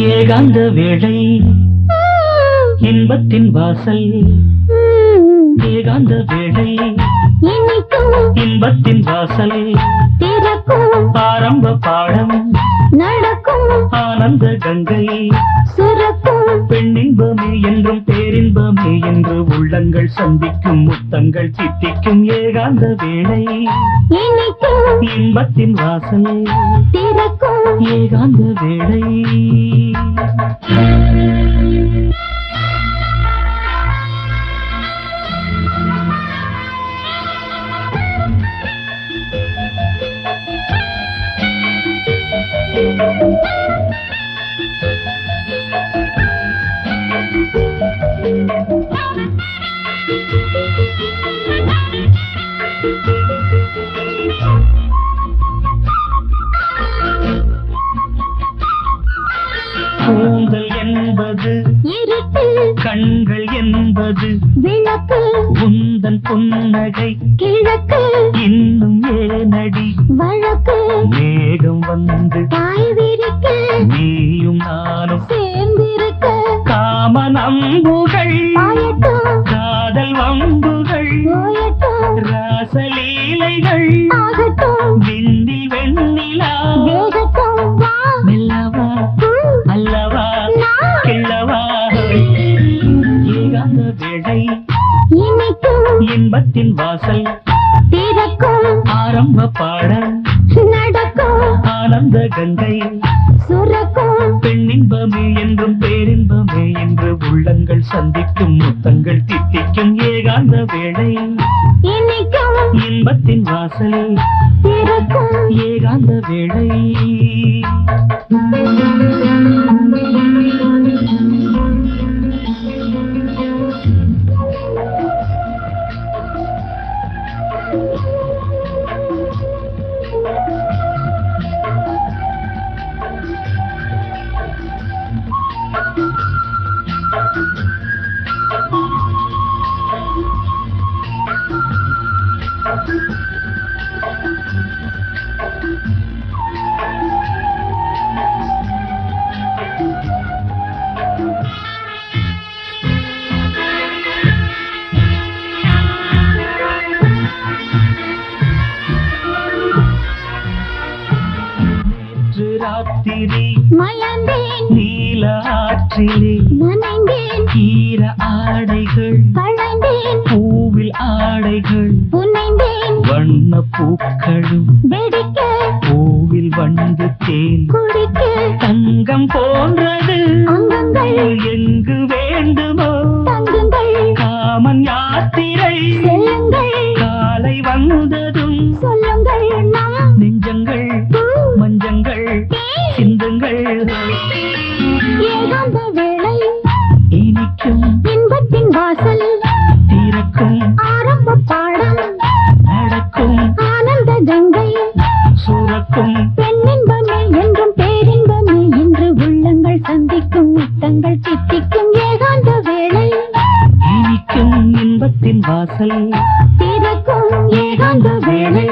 ஏகாந்த வேளை இன்பத்தின் வாசல் ஏகாந்த வேளை இன்பத்தின் வாசல் திறக்கும் ஆரம்ப பாடம் நடக்கும் ஆனந்த கங்கை சுரக்கும் பெண்ணின்பமே என்றும் பேரின்பமே என்று உள்ளங்கள் சந்திக்கும் முத்தங்கள் சித்திக்கும் ஏகாந்த வேளை இனிக்கும் இன்பத்தின் வாசல் திறக்கும் ஏகாந்த வேளை கூந்தல் என்பது இருட்டு கண்கள் என்பது விளக்கு உந்தன் புன்னகை கிழக்கு இன்னும் ஏனடி வழக்கு மேகம் வந்து தாய் விரிக்க நீயும் நானும் சேர்ந்திருக்க காம நம்புகள் பாயட்டும் காதல் வம்புகள் போயட்டும் ராசலீலைகள் ஆகட்டும் விண்ணில் வெண்ணிலா வேகட்டும் வா மெல்லவா அல்லவா கிள்ளவா ஏகாந்த வேளை இனிக்கும் இன்பத்தின் வாசல் திறக்கும் ஆரம்ப பாடம் நடக்கும் ஆனந்த கங்கை சுரக்கும் பெண்ணின்பமே என்றும் பேரின்பமே என்று உள்ளங்கள் சந்திக்கும் முத்தங்கள் தித்திக்கும் ஏகாந்த வேளை இனிக்கும் இன்பத்தின் வாசல் திறக்கும் ஏகாந்த வேளை நேற்று ராத்திரி மயந்தேன் நீல ஆற்றிலே நனைந்தேன் ஈர ஆடைகள் களைந்தேன் பூவில் ஆடைகள் புனைந்தேன் வண்ண பூக்களும் வெடிக்க பூவில் வந்து தேன் குடிக்க தங்கம் போன்றது அங்கங்கள் எங்கு வேண்டுமோ தங்குங்கள் காமன் யாத்திரை செல்லுங்கள் காலை வந்ததும் சொல்லுங்கள் நாம் நெஞ்சங்கள் மஞ்சங்கள் சிந்துங்கள் ஏகாந்த வேளை இனிக்கும் இன்பத்தின் வாசல் திறக்கும் ஆரம்ப பாடம் நடக்கும் ஆனந்த கங்கை சுரக்கும் பெண்ணின்பமே என்றும் பேரின்பமே என்று உள்ளங்கள் சந்திக்கும் முத்தங்கள் சித்திக்கும் ஏகாந்த வேளை இனிக்கும் இன்பத்தின் வாசல் திறக்கும் ஏகாந்த வேளை